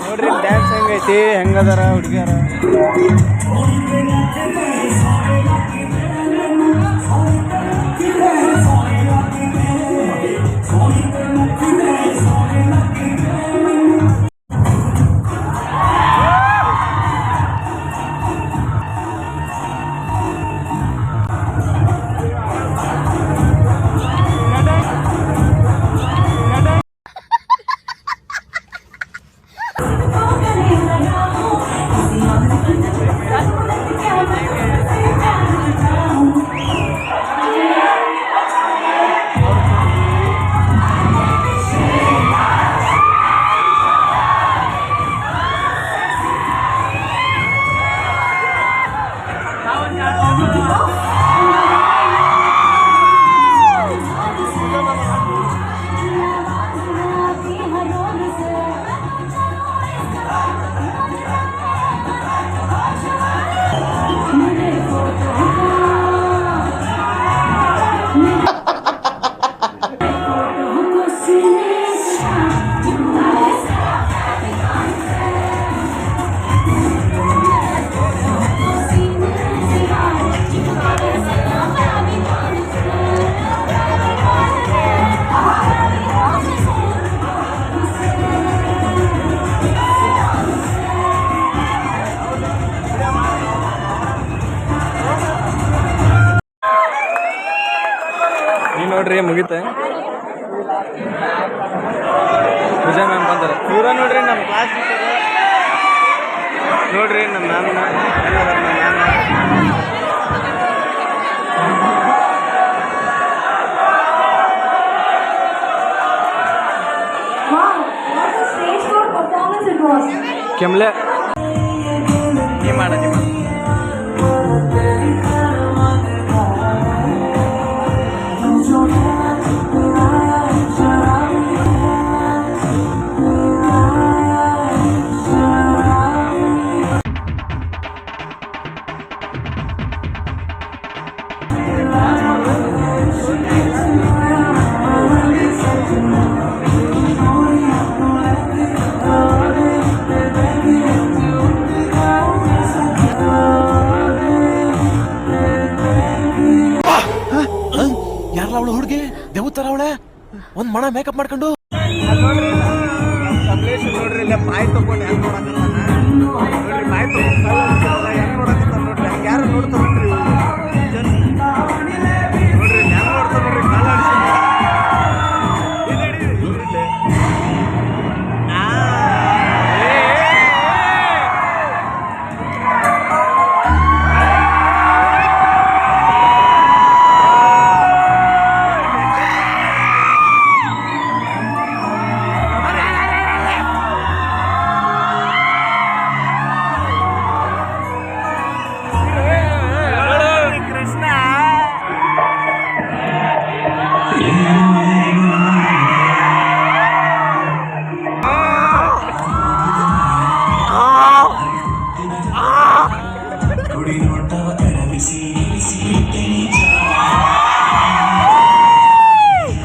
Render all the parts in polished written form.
ನೋಡ್ರಿ ಡ್ಯಾನ್ಸ್ ಹೆಂಗೈತಿ, ಹೆಂಗದಾರ ಹುಡುಗಿಯರ. ನೋಡ್ರಿ ಮುಗಿತ ಪೂಜಾ ಮ್ಯಾಮ್ ಬಂದಾರ. ಇವ್ರ ನೋಡ್ರಿ ನಮ್ಮ ಕ್ಲಾಸ್ ನೋಡ್ರಿ ನಮ್ಮ ಮ್ಯಾಮ್ನ. ಕೆಮ್ಲೆ ನೀ ಮಾಡ ಅವಳು ಹುಡುಗಿ ದೇವತರ ಅವಳೆ ಒಂದ್ ಮಣ ಮೇಕಪ್ ಮಾಡ್ಕೊಂಡು ನೋಡ್ರಿ ಇಲ್ಲ ಬಾಯಿ ತಗೊಂಡು ಹೆಂಗ್ ನೋಡಕತ್ತಾನ ನೋಡ್ರಿ, ಬಾಯಿ ತಗೊಂಡು ಹೆಂಗ್ ನೋಡಕತ್ತಾನ ನೋಡ್ರಿ. ಹಂಗ ಯಾರು ನೋಡ್ತಾರ ನೋಡ್ರಿ, ನೋಡ್ರಿ ಹೆಂಗ್ ನೋಡ್ತಾರ ನೋಡ್ರಿ. ಕಾಲ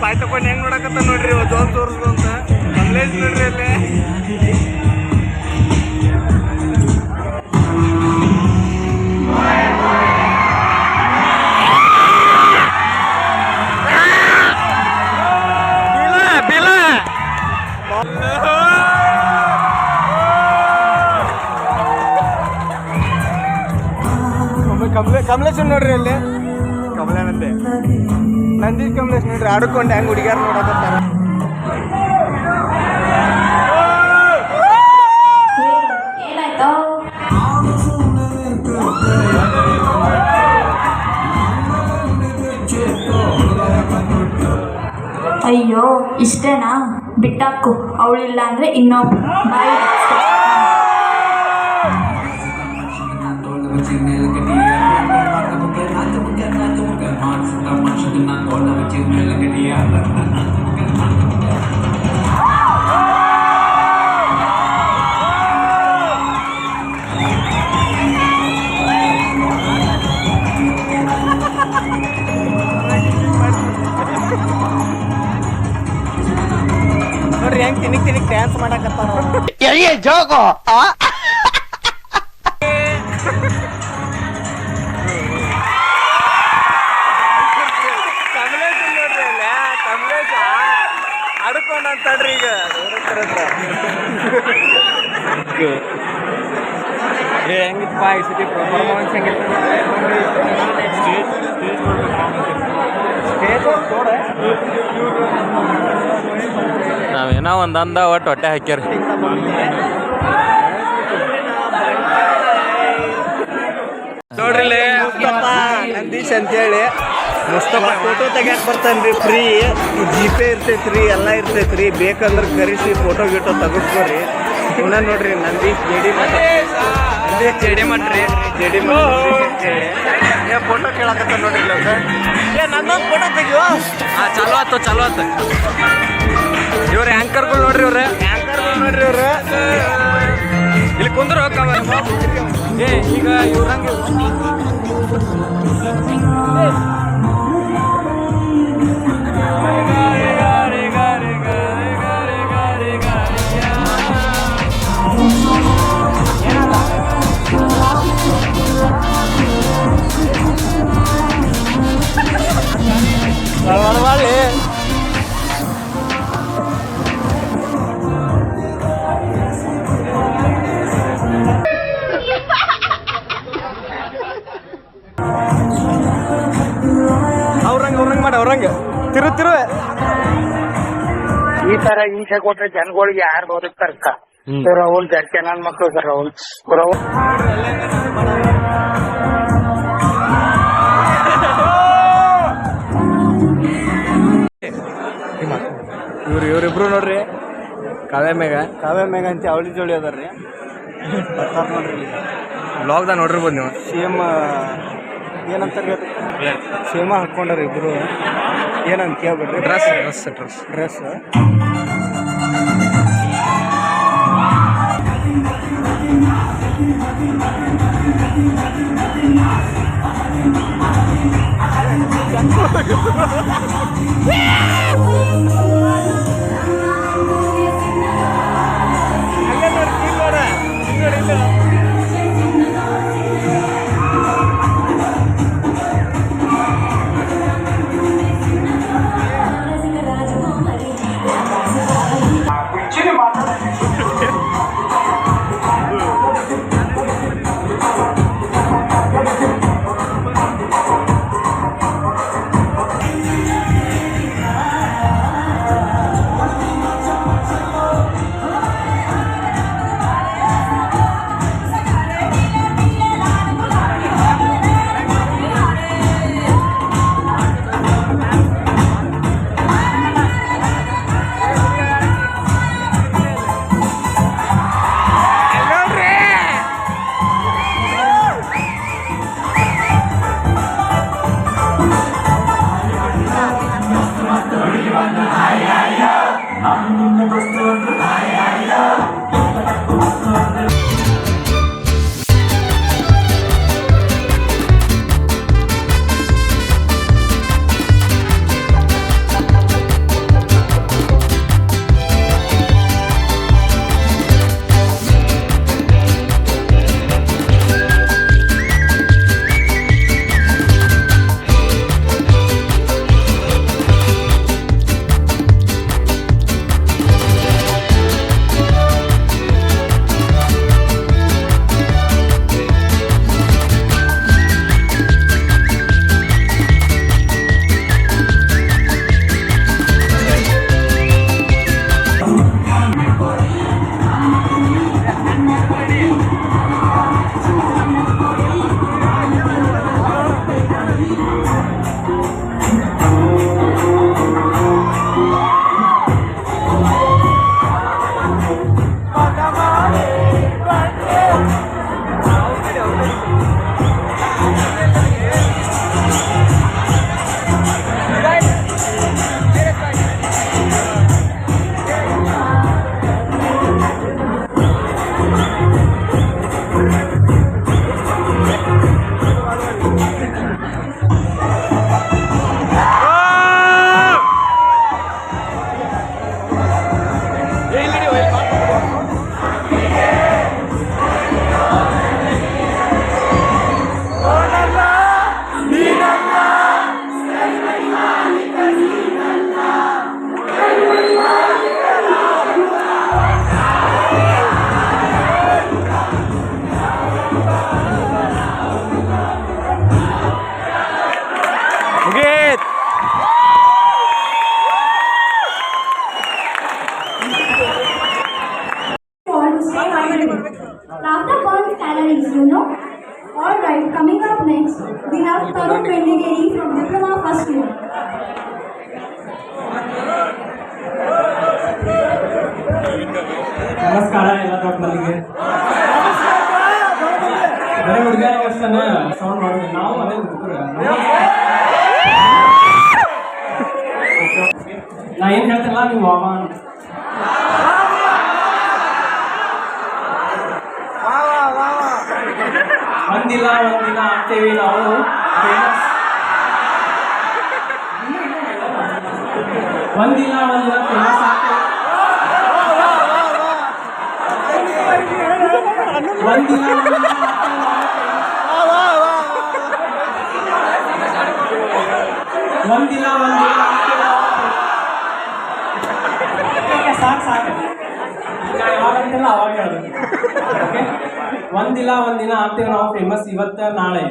ಬಾಯ್ ತಗೊಂಡು ಹೆಂಗ್ ನೋಡಕತ್ತ ನೋಡ್ರಿ. ಜೋನ್ ತೋರಿಸ್ದು ಅಂತ ಕಮಲೇಶ್ ನೋಡ್ರಿ ಅಲ್ಲೇ. ಕಮಲೇಶ್ ನೋಡ್ರಿ ಅಲ್ಲಿ, ಕಮಲೇನಂತೆ ನಂದೀಶ್ ಕಮಲೇಶ್ ನೋಡ್ರಿ ಆಡ್ಕೊಂಡು ಹೆಂಗ್ ಹುಡುಗಿಯಾರ ನೋಡಕತ್ತಾರ. ಅಯ್ಯೋ ಇಷ್ಟೇನಾ, ಬಿಟ್ಟಾಕು. ಅವಳಿಲ್ಲ ಅಂದ್ರೆ ಇನ್ನೊಬ್ಬ ಬಾಯಿ ಡ್ಯಾನ್ಸ್ ಮಾಡಕತ್ತಾರ ಕಮಲೇಶ್ ನೋಡ್ರಿ ಅಲ್ಲ ಕಮಲೇಶ ಆಡ್ಕೊಂಡ್ ಅಂತಡ್ರಿ ಈಗ ಹೆಂಗಿತ್ತಪ್ಪ ಈ ಸತಿ ಪರ್ಫಾರ್ಮೆನ್ಸ್ ಹೆಂಗಿತ್ತು ನಾವೇನೋ ಒಂದ್ ಅಂದ ಒಟ್ಟು ಹೊಟ್ಟೆ ಹಾಕ್ಯಾರ. ನೋಡ್ರಿ ನಂದೀಶ್ ಅಂತೇಳಿ ಮುಸ್ತಫ ಫೋಟೋ ತೆಗ್ಯಾಕ್ ಬರ್ತಾನ್ರಿ ಫ್ರೀ. ಜಿ ಪೇ ಇರ್ತೈತ್ರಿ ಎಲ್ಲ ಇರ್ತೈತ್ರಿ. ಬೇಕಂದ್ರೆ ಕರೆಸಿ ಫೋಟೋ ಗೀಟೋ ತೆಗೆಸ್ಕೋರಿ. ಇವನ್ನ ನೋಡ್ರಿ ನಂದೀಶ್ ಜೆಡಿ ಮಠ ಜೆಡಿ ಫೋಟೋ ಕೇಳಕತ್ತ ನೋಡ್ರಿ ನಂದೊಂದು ಫೋಟೋ ತೆಗಿಯೋ. ಚಲೋ ಆತು ಇವ್ರ ಆಂಕರ್ಗಳು ನೋಡ್ರಿ ಇವ್ರ ಇಲ್ಲಿ ಕುಂದ್ರು ಈಗ ಇವ್ರಂಗೆ ಮಾಡಿ ಅವ್ರಂಗೆ ತಿರು ಈ ತರ ಹಿಂಸೆ ಕೊಟ್ರೆ ಜನಗಳಿಗೆ ಯಾರು ಬದುಕ್ತಾರ ರಾಹುಲ್ ಜರ್ಕೆ ನನ್ ಮಕ್ಳು ಸರ್ ರಾಹುಲ್ ಇವ್ರಿಬ್ರು ನೋಡ್ರಿ ಕಾವ್ಯ ಮೇಘ ಅಂತ ಅವಳಿ ಜೋಳಿ ಅದಾರ್ರಿ ನೋಡ್ರಿ ಬ್ಲಾಗ್ದಾಗ ನೋಡಿರ್ಬೋದು ನೀವು. ಸೇಮ್ ಏನಂತಾರೆ ಸೇಮ ಹಾಕ್ಕೊಂಡ್ರಿ ಇಬ್ರು. ಏನಂತ ಕೇಳ್ಬಿಡ್ರಿ dress burns calories, you know. Alright, coming up next, we have Tarun Pendigeri from Diploma First Year. ನಮಸ್ಕಾರ ಎಲ್ಲ ದೊಡ್ಡ ಮಂದಿಗೆ ಬರೀ ಹುಡುಗಿಯರಿಗೆ ಅಷ್ಟೇ ಸೌಂಡ್ ಮಾಡೋದು ನಾವು ಅದೇ ಹುಡುಗರು ನಾ ಏನು ಹೇಳ್ತಿಲ್ಲ ನೀವು ವಾಮ ಒಂದಿಲ್ಲ ಒಂದಿನ ಆಗ್ತೇವಿ ನಾವು ಫೇಮಸ್ ಒಂದಿಲ್ಲ ಒಂದಿನ ಫೇಮಸ್ ಆಗ್ತೇವೆ ಒಂದಿನ ಒಂದಿನ ಸಾಕು ಸಾಕು ಈಗ ಯಾವಾಗಂತೆಲ್ಲ ಅವಾಗ ಹೇಳೋದು ಓಕೆ ಒಂದಿಲ್ಲ ಒಂದಿನ ಆಗ್ತೇವೆ ನಾವು ಫೇಮಸ್ ಇವತ್ತು ನಾಳೆ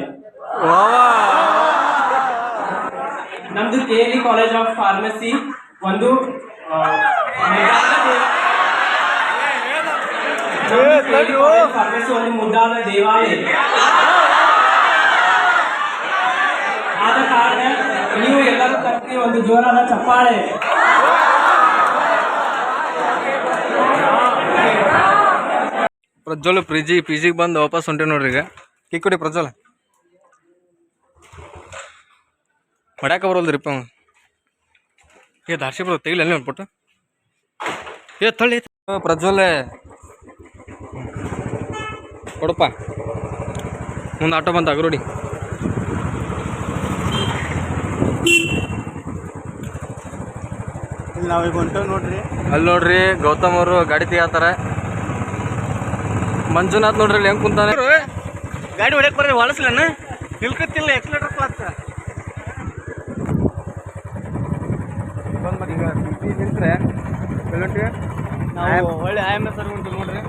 ನಮ್ದು KLE ಕಾಲೇಜ್ ಆಫ್ ಫಾರ್ಮಸಿ ಒಂದು ಫಾರ್ಮಸಿ ಒಂದು ಮುದ್ದಾದ ದೇವಾಲಯ ಆದ ಕಾರಣ ನೀವು ಎಲ್ಲರೂ ತಪ್ಪಿ ಒಂದು ಜೋರಾದ ಚಪ್ಪಾಳೆ ಪ್ರಜ್ವಲ್ ಪಿಜಿಗೆ ಬಂದು ವಾಪಸ್ ಹೊಂಟೆ ನೋಡ್ರಿ ಈಗ ಕಿಕ್ ಕೊಡಿ ಪ್ರಜ್ವಲ್ ಮಡ್ಯಾಕ ಬರೋಲ್ದ್ರಿಪ್ಪ ಅವ ಏ ದಾರ್ಸಿ ಬರೋದು ತೆಗಿಲ್ಲ ಅಲ್ಲಿ ನೋಡ್ಬಿಟ್ಟು ಏ ತಳ್ಳಿ ಪ್ರಜ್ವಲ್ ಕೊಡಪ್ಪ ಮುಂದೆ ಆಟೋ ಬಂತ ಅಗರೋಡಿ ನಾವೀಗ ಹೊಂಟೇವ್ ನೋಡ್ರಿ ಅಲ್ಲಿ ನೋಡ್ರಿ ಗೌತಮ್ ಅವರು ಗಾಡಿ ತೆಗಿತಾರ ಮಂಜುನಾಥ್ ನೋಡ್ರಿ ಅಲ್ಲಿ ಹೆಂಗ್ ಕುಂತಾನೆ ಗಾಡಿ ಹೊಡ್ಯಕ್ ಬರ್ರಿ ಹೊಳಸ್ಲನ ನಿಲ್ಕತ್ತಿಲ್ಲ ಎಕ್ಸ್ಲೇಟರ್ ಕ್ಲಾಸ್ ಈಗ ನಿಂತ್ರೆ ನಾವು ಒಳ್ಳೆ IMS ಸರ್ ಹೊಂಟೀವಿ ನೋಡ್ರಿ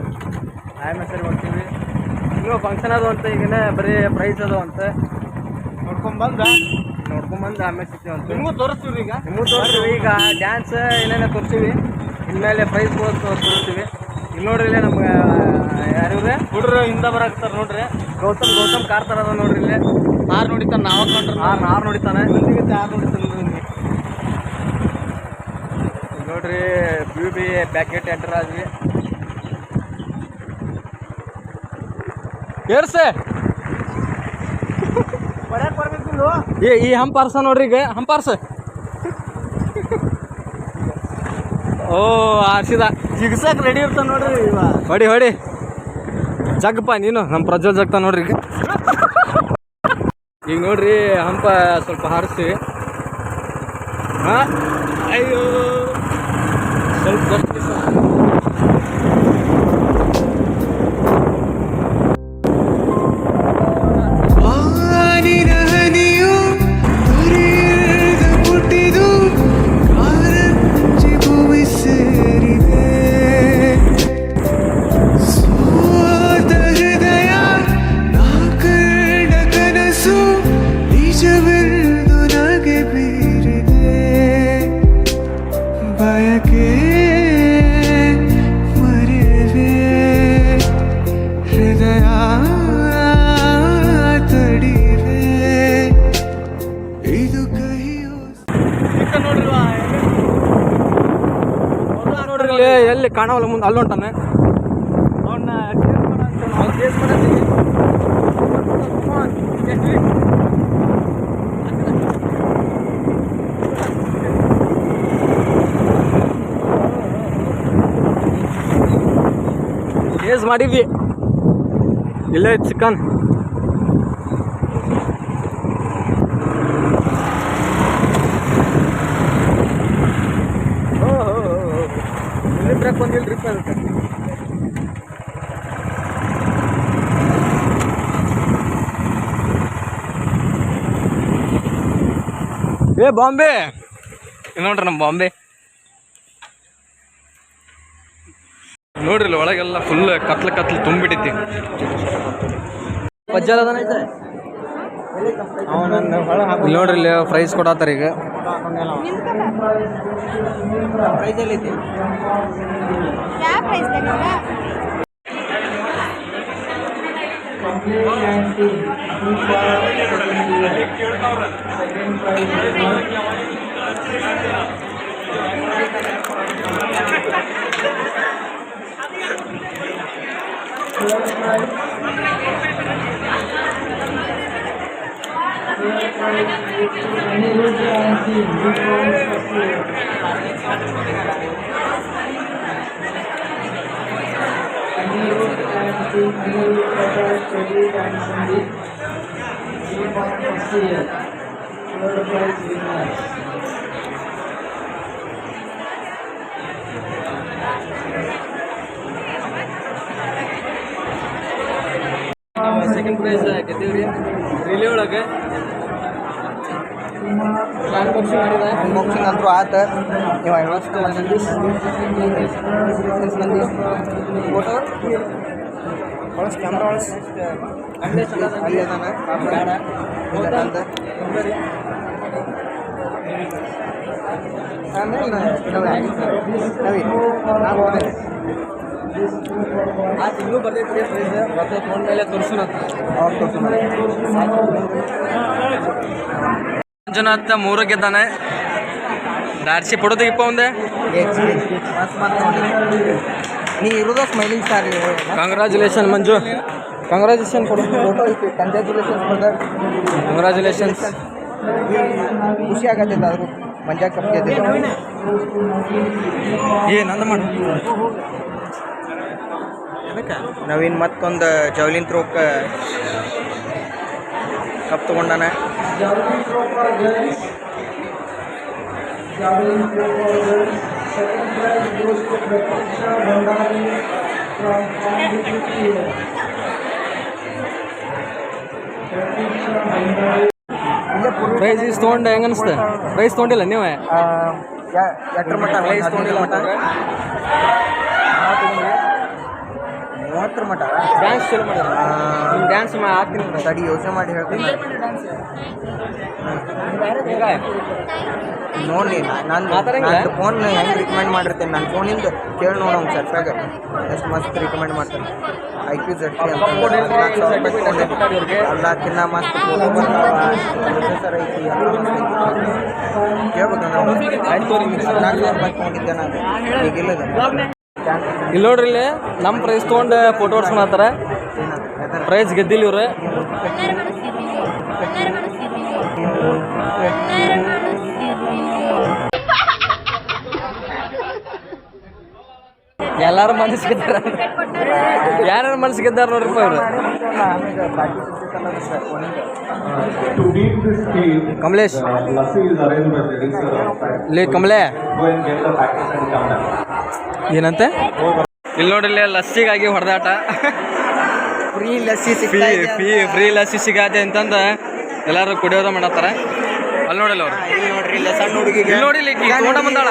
IMS ಹೊಂಟೀವಿ ಇನ್ನೂ ಫಂಕ್ಷನ್ ಅದು ಅಂತ ಈಗಿನ ಬರೀ ಪ್ರೈಸ್ ಅದು ಅಂತ ನೋಡ್ಕೊಂಬಂದ ಆಮೇಲೆ ಸಿಗ್ತೀವಿ ಅಂತ ನಿಮಗೂ ತೋರಿಸ್ತೀವಿ ಈಗ ನಿಮಗೂ ತೋರಿಸ್ತೀವಿ ಈಗ ಡ್ಯಾನ್ಸ್ ಏನೇನೋ ತೋರಿಸ್ತೀವಿ ಇನ್ಮೇಲೆ ಪ್ರೈಸ್ ತೋರಿಸ್ತೀವಿ ಇಲ್ಲಿ ನೋಡ್ರಿ ಇಲ್ಲೇ ನಮ್ಗೆ ಯಾರಿವ್ರೆ ಹುಡ್ರು ಹಿಂದ ಬರಾಕ್ತಾರ ನೋಡ್ರಿ ಗೌತಮ್ ಕಾರ್ ತರ ಅದ ನೋಡ್ರಿ ಇಲ್ಲೇ ಆರು ನೋಡಿತಾನ ನಾವು ಕಂಡ್ರೆ ಆರು ನೋಡಿತಾನೆ ಆರು ನೋಡಿತಾನ ನೋಡ್ರಿ BB ಪ್ಯಾಕೆಟ್ ಎಂಟರ್ ಆದ್ವಿ ಏರ್ಸೆ ಹೊಡ್ಯಾಕ್ ಬರ್ಬೇಕಿಲ್ಲ ಈ ಹಂಪಾರ್ಸ ನೋಡ್ರಿ ಈಗ ಹಂಪಾರ್ಸ ಓ ಆರ್ಸಿದ ಜಿಗ್ಸಾಕ್ ರೆಡಿ ಇರ್ತಾನ ನೋಡ್ರಿ ಇವ ಹೊಡಿ ಜಗ್ಗಪ್ಪ ನೀನು ನಮ್ಮ ಪ್ರಜ್ವಲ್ ಜಗ್ತಾ ನೋಡ್ರಿ ಈಗ ನೋಡ್ರಿ ಹಂಪ ಸ್ವಲ್ಪ ಹಾರಿಸ್ತೀವಿ ಹಾಂ ಅಯ್ಯೋ ಸ್ವಲ್ಪ ಎಲ್ಲಿ ಕಾಣವಲ್ಲ ಮುಂದೆ ಅಲ್ಲಿ ಹೊಂಟಾನೆ ಅವನ್ನ ಕೇಸ್ ಮಾಡಿದ್ವಿ ಇಲ್ಲೇ ಚಿಕನ್ ಬಂದಿಲ್ಲ ಟ್ರಿಪ್ ಅದಕ್ಕೆ ಏ ಬಾಂಬೆ ನೋಡ್ರಿ ನಮ್ಮ ಬಾಂಬೆ ನೋಡ್ರಿ ಒಳಗೆಲ್ಲ ಫುಲ್ ಕತ್ಲು ತುಂಬಿಟ್ಟೈತಿ ನೋಡ್ರಿ ಇಲ್ಲಿ ಪ್ರೈಸ್ ಕೊಡತ್ತಾರ ಈಗ Kamlesh and team. Two for second year. Second prize is third prize. Third prize is to Anirudh and team. Two for first year. Anirudh and team. Anirudh Prakash, Pradeep and Sandeep. 3 point first year. Third prize winners. Second prize ಗೆದ್ದೀವ್ರಿ relay ಒಳಗೆ unboxing ಮಾಡಿದ unboxing ಅಂತೂ ಆತ ನೀವು advance photo ಒಳಸ್ camera ಒಳಸ್ ಅಲ್ಲಿ ಅದಾನ ಬೇಡ ಅಂತ ಆಮೇಲೆ ನಾವು ಹೋದೆ ಆ ತಿಂಗಳು ಬರ್ತೈತಿ ಪ್ರೈಸ್ ಮತ್ತೆ ಫೋನ್ ಮೇಲೆ ತೋರಿಸೋಣ ಮಂಜುನಾಥ 3 ಗೆದ್ದಾನೆ ದಾರ್ಸಿ ಫೋಟೋ ತೆಗಿಪ್ಪ ಒಂದೆ ನೀ ಇರೋದ ಸ್ಮೈಲಿಂಗ್ ಸ್ಟಾರ್ ಕಂಗ್ರ್ಯಾಚುಲೇಷನ್ ಮಂಜು ಕಂಗ್ರ್ಯಾಚುಲೇಷನ್ ಕೊಡು ಫೋಟೋ ಐತಿ ಕಂಗ್ರ್ಯಾಚುಲೇಷನ್ಸ್ ಬ್ರದರ್ ಕಂಗ್ರ್ಯಾಚುಲೇಷನ್ಸ್ ಖುಷಿ ಆಗತ್ತೈತೆ ಆದರೂ ಮಂಜಾ ಕಪ್ ಗೆದ್ದಿಲ್ಲ ನಂದು ಮಾಡು ನವೀನ್ ಮತ್ತೊಂದು ಜವಲಿನ್ ಥ್ರೋಕ್ cup ತಗೊಂಡಾನ Javelin throw for girls. Javelin throw for girls. Second prize goes to Pratiksha Bhandari from Pondicherry. Pratiksha Bhandari. Price is ತೊಗೊಂಡು ಹೆಂಗೆ ಅನಿಸ್ತೆ ಪ್ರೈಸ್ ತೊಗೊಂಡಿಲ್ಲ ನೀವೇ ಎಟ್ರ ಮಟ್ಟ ಪ್ರೈಸ್ ತೊಗೊಂಡಿಲ್ಲ ಮಟ್ಟ 30 ಮಟ್ಟ ಡ್ಯಾನ್ಸ್ ಶುರು ಮಾಡಿ ಡ್ಯಾನ್ಸ್ ಹಾಕ್ತೀನಿ ತಡಿ ಯೋಚನೆ ಮಾಡಿ ಹೇಳ್ತೀನಿ ನೋಡಿ ನಾನು ಫೋನ್ ಹೆಂಗೆ ರಿಕಮೆಂಡ್ ಮಾಡಿರ್ತೇನೆ ನನ್ನ ಫೋನಿಂದ ಕೇಳಿ ನೋಡು ಅವ್ನು ಸರ್ಫಾಗ ಎಷ್ಟು ಮಸ್ತ್ ರಿಕಮೆಂಡ್ ಮಾಡ್ತಾನೆ IQ ZT ಅಂತ ಎಲ್ಲಕ್ಕಿನ್ನ ಮಸ್ತ್ ಫೋಟೋ ಬರ್ತಾವ ಪ್ರೊಸೆಸರ್ ಐತಿ ಎಲ್ಲ ಮಸ್ತ್ ಐತಿ ಕೇಳ್ಬೇಕಂದ್ರೆ 4,000 ರೂಪಾಯಿ ತೊಗೊಂಡಿದ್ದೆ ನಾನು ಈಗಿಲ್ಲದ ಇಲ್ಲಿ ನೋಡ್ರಿ ಇಲ್ಲಿ ನಮ್ಮ ಪ್ರೈಸ್ ತೊಗೊಂಡು ಫೋಟೋ ಹೊಡ್ಸ್ಕೊಳತ್ತಾರ ಪ್ರೈಸ್ ಗೆದ್ದಿಲ್ಲ ಇವ್ರು ಎಲ್ಲಾರು ಮನಸ್ಸು ಗೆದ್ದಾರ ಯಾರ್ಯಾರು ಮನಸ್ಸು ಗೆದ್ದಾರ ನೋಡ್ರಿಪ್ಪ ಇವ್ರು To beat this team, Kamlesh Lassi is arranged by the sir. ಇಲ್ಲಿ ಕಮಲೆ Go and get the package and come back. ಏನಂತೆ ಇಲ್ಲಿ ನೋಡ್ರಿ ಇಲ್ಲಿ ಲಸ್ಸಿಗಾಗಿ ಹೊಡೆದಾಟ ಫ್ರೀ ಲಸ್ಸಿ ಫ್ರೀ ಲಸ್ಸಿ ಸಿಗಾತೆ ಅಂತಂದ ಎಲ್ಲಾರು ಕುಡಿಯೋದ ಮಾಡತ್ತಾರ ಅಲ್ಲಿ ನೋಡಿಲ್ಲ ಅವ್ರು ನೋಡ್ರಿ ಇಲ್ಲ ಸಣ್ಣ ಹುಡುಗಿಗೆ ಇಲ್ಲಿ ನೋಡಿ ಇಲ್ಲಿ ತಗೊಂಡ ಬಂದಾಳ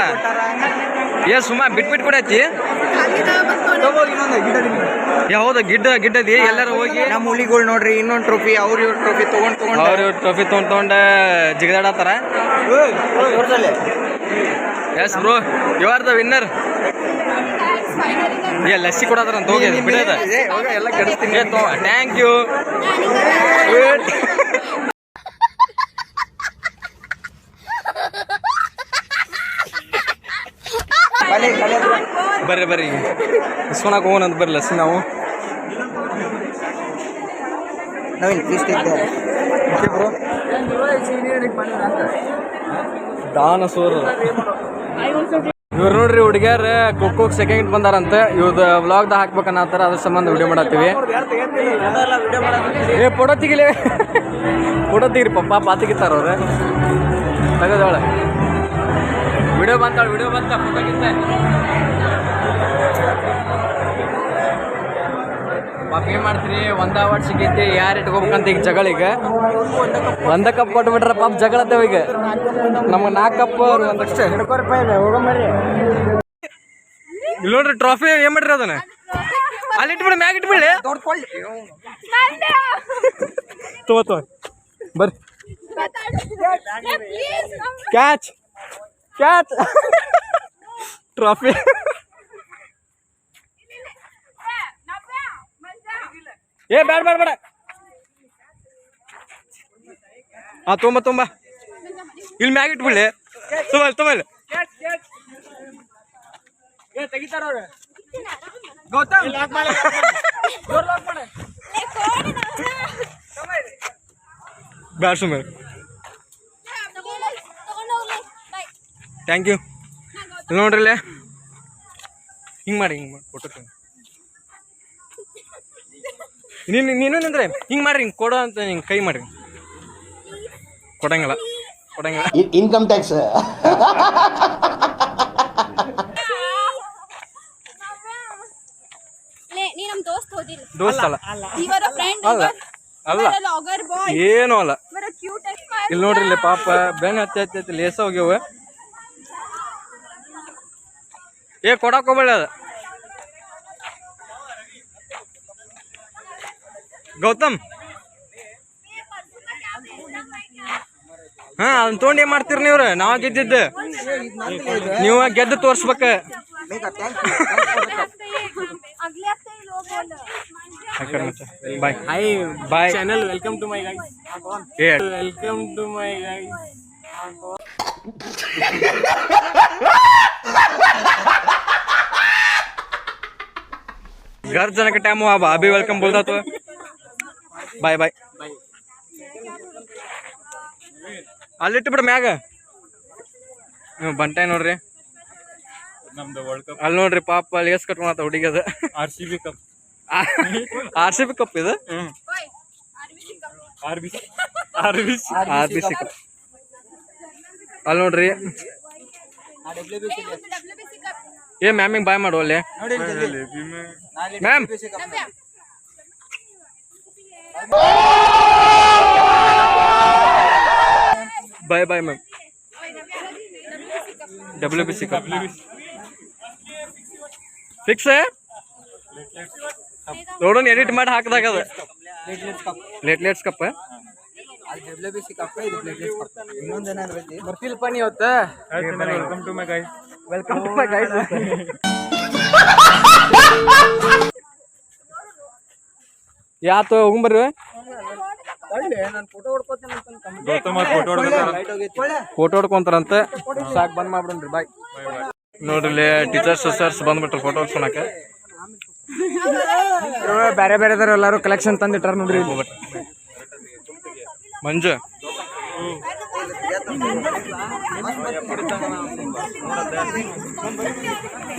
ಸುಮ್ಮ ಬಿಟ್ಬಿಟ್ಟು ಕೊಡೈತಿ ಹೌದು ಗಿಡ್ಡದಿ ಎಲ್ಲಾರು ಹೋಗಿ ನಮ್ಮ ಹುಲಿಗಳು ನೋಡ್ರಿ ಇನ್ನೊಂದು ಟ್ರೋಫಿ ಅವ್ರ ಟ್ರೋಫಿ ತಗೊಂಡ್ ಅವ್ರು ಟ್ರೋಫಿ ತೊಗೊಂಡ್ ಜಿಗದಾಡತ್ತಾರ yes bro you are the winner ಲಸ್ಸಿ ಕೊಡತ್ತಾರ ಅಂತ ಹೋಗಿ ಬಿಡೋದ ಎಲ್ಲ ಕೆಡಿಸ್ತೀನಿ ಥ್ಯಾಂಕ್ ಯು ಬರ್ರಿ ಇಸ್ಕೊಳಕ್ ಹೋಗೋಣಂತ ಬರ್ರಿ ಲಸ್ಸಿ ನಾವು ನಾವಿಲ್ಲಿ ಫೀಸ್ ಬ್ರೋ ದಾನ ಸೋರ್ ಇವ್ರು ನೋಡ್ರಿ ಹುಡುಗ್ಯಾರ ಖೋಖೋಗೆ ಸೆಕೆಂಡ್ ಬಂದಾರಂತ ಇವ್ರದ್ದು ವ್ಲಾಗ್ದಾಗ ಹಾಕ್ಬೇಕನ್ನತ್ತಾರ ಅದ್ರ ಸಂಬಂಧ ವಿಡಿಯೋ ಮಾಡತ್ತೀವಿ ಫೋಟೋ ತೆಗಿಲಿ ಫೋಟೋ ತೆಗಿರಿ ಪಾಪ ತೆಗಿತಾರ ಅವ್ರೆ ತೆಗದವಳ ವಿಡಿಯೋ ಬಂತ ಫೋಟೋ ಗಿಂತ ಪಾಪ ಏನ್ ಮಾಡ್ತೀರಿ ಒಂದ ಅವಾರ್ಡ್ ಸಿಗೈತಿ ಯಾರು ಇಟ್ಕೋಬೇಕಂತ ಈಗ ಜಗಳಿಗೆ ಒಂದ ಕಪ್ ಕೊಟ್ಬಿಟ್ರ ಪಾಪ ಜಗಳತ್ತೇವ ಈಗ ನಮ್ಗೆ 4 ಕಪ್ ಒಂದಷ್ಟೇ ಇಲ್ಲಿ ನೋಡ್ರಿ ಟ್ರಾಫಿ ಏನ್ ಮಾಡ್ರಿ ಅದನ್ನ ಅಲ್ಲಿ ಇಟ್ಬಿಡಿ ಮ್ಯಾಗ ಇಟ್ಬಿಡಿ ತೋ ಬರ್ರಿ ಕ್ಯಾಚ್ ಟ್ರಾಫಿ ಏ ಬೇಡ ಬೇಡ ಬೇಡ ಹಾ ತುಂಬ ಇಲ್ಲಿ ಮ್ಯಾಗ ಇಟ್ಬಿಡ್ಲಿ ತುಂಬಲ್ ಬ್ಯಾಡ ಸುಮ್ಮನೆ ಥ್ಯಾಂಕ್ ಯು ನೋಡ್ರಿ ಹಿಂಗೆ ಮಾಡಿ ಫೋಟೋ ನೀನು ನಿಂದ್ರೆ ಹಿಂಗೆ ಮಾಡ್ರಿ ಹಿಂಗೆ ಕೊಡೋ ಅಂತ ಹಿಂಗೆ ಕೈ ಮಾಡ್ರಿ ಕೊಡಂಗಿಲ್ಲ ಇನ್ಕಮ್ ಟ್ಯಾಕ್ಸ್ ನೀ ನಮ್ ದೋಸ್ತ್ ಹೋದಿಲ್ಲ ದೋಸ್ತ ಅಲ್ಲ ಇವರ ಫ್ರೆಂಡ್ ಅಲ್ಲ ಅಲ್ಲ ಲಾಗರ್ ಬಾಯ್ ಏನೂ ಅಲ್ಲ ಇವರ ಕ್ಯೂಟ್ ಇಲ್ಲಿ ನೋಡ್ರಿ ಇಲ್ಲಿ ಪಾಪ ಬೆನ್ ಹತ್ತಿ ಲೇಸ ಹೋಗ್ಯವ ಏ ಕೊಡಕ್ ಹೋಗ್ಬೇಡ ಅದ ಗೌತಮ್ ಹಾ ಅದನ್ನ ತೊಗೊಂಡು ಏನ್ ಮಾಡ್ತೀರಿ ನೀವ್ರ ನಾವ ಗೆದ್ದಿದ್ದು ನೀವ ಗೆದ್ದು ತೋರ್ಸ್ಬೇಕ bye bye channel welcome to my guys welcome to my guys घर जाने का टाइम हुआ अब अभी वेलकम बोलता तो बाय बाय ಅಲ್ಲಿಟ್ಟು ಬಿಡ ಮ್ಯಾಗ ಬಂಟಾಯ್ ನೋಡ್ರಿ ನಮ್ದು ವರ್ಲ್ಡ್ ಕಪ್ ಅಲ್ಲಿ ನೋಡ್ರಿ ಪಾಪ ಅಲ್ಲಿ ಎಸ್ ಕಟ್ಕೊಳತ್ತ ಹುಡುಗದ R C B cup cup ಇದು ಆರ್ ಬಿ ಸಿ ಕಪ್ ಅಲ್ಲಿ ನೋಡ್ರಿ ಏ ಮ್ಯಾಮಿಂಗ್ ಬಾಯ್ ಮಾಡು ಅಲ್ಲೇ ma'am bye bye ma'am WBC cup fix ನೋಡೋಣ ಎಡಿಟ್ ಮಾಡಿ ಹಾಕಿದಾಗ ಅದು ಲೇಟ್ಲೆಟ್ಸ್ ಕಪ್ ಬರ್ತಿಲ್ಪ ನೀ ಇವತ್ತು welcome to my guys welcome to my guys ಯಾತು ಹೋಗ್ಬರ್ರಿ ಗೌತಮ್ ಫೋಟೋ ಹೊಡ್ಕೊಂತಾರಂತೆ ಸಾಕು ಬಂದ್ ಮಾಡ್ಬಿಡ್ರಿ ಬಾಯ್ ನೋಡ್ರಿ ಟೀಚರ್ಸ್ ಸರ್ಸ್ ಬಂದ್ಬಿಟ್ರು ಫೋಟೋ ಹೊಡ್ಕೊಳಕ ಬೇರೆ ಬೇರೆದವ್ರು ಎಲ್ಲಾರು ಕಲೆಕ್ಷನ್ ತಂದಿಟ್ಟಾರ ನೋಡ್ರಿ ಮಂಜು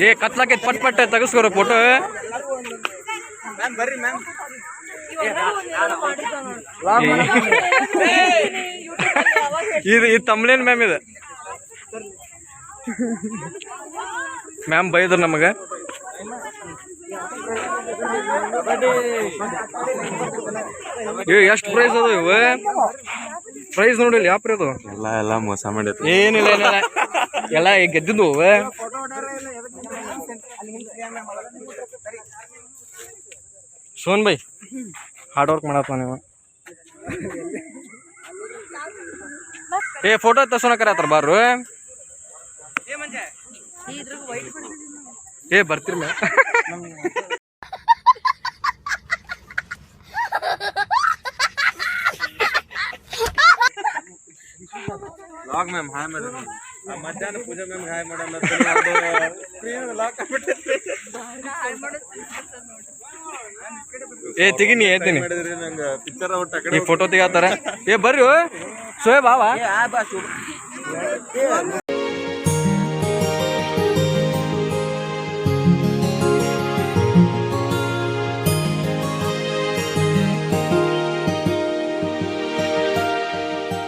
ಏ ಕತ್ಲಾಕೈತ್ ಪಟ್ ಪಟ್ ತೆಗಸ್ಕೊರ ಫೋಟೋ ಇದು ತಮ್ಲೇನ್ ಮ್ಯಾಮ್ ಇದು ಮ್ಯಾಮ್ ಬೈದ್ರು ನಮಗ ಎಷ್ಟು ಪ್ರೈಸ್ ಅದು ಇವ ಪ್ರೈಸ್ ನೋಡಿಲ್ಲ ಯಾವ ಪ್ರೈಸ್ ಎಲ್ಲ ಮೋಸ ಮಾಡೈತಿ ಏನಿಲ್ಲ ಏನಿಲ್ಲ ಎಲ್ಲ ಗೆದ್ದಿದ್ದು ಸೋನ್ ಬೈ ಹಾರ್ಡ್ ವರ್ಕ್ ಮಾಡತ್ತ ನೀವು ಏ ಫೋಟೋ ತರ್ಸೋಣಕರ ಬಾರು ಏ ಬರ್ತೀರಿ ma'am log ma'am hi madam ಮಧ್ಯಾಹ್ನ ಪೂಜೆ ಮ್ಯಾಮ್ ಹಾಯ್ ಮಾಡಲ್ಲ ಏ ತೆಗಿನಿ ಹೇಳ್ತೀನಿ ನಂಗೆ ಪಿಕ್ಚರ್ ಈ ಫೋಟೋ ತೆಗಿತಾರ ಏ ಬರ್ರಿ ಸೋಯ್ ಬಾವಾ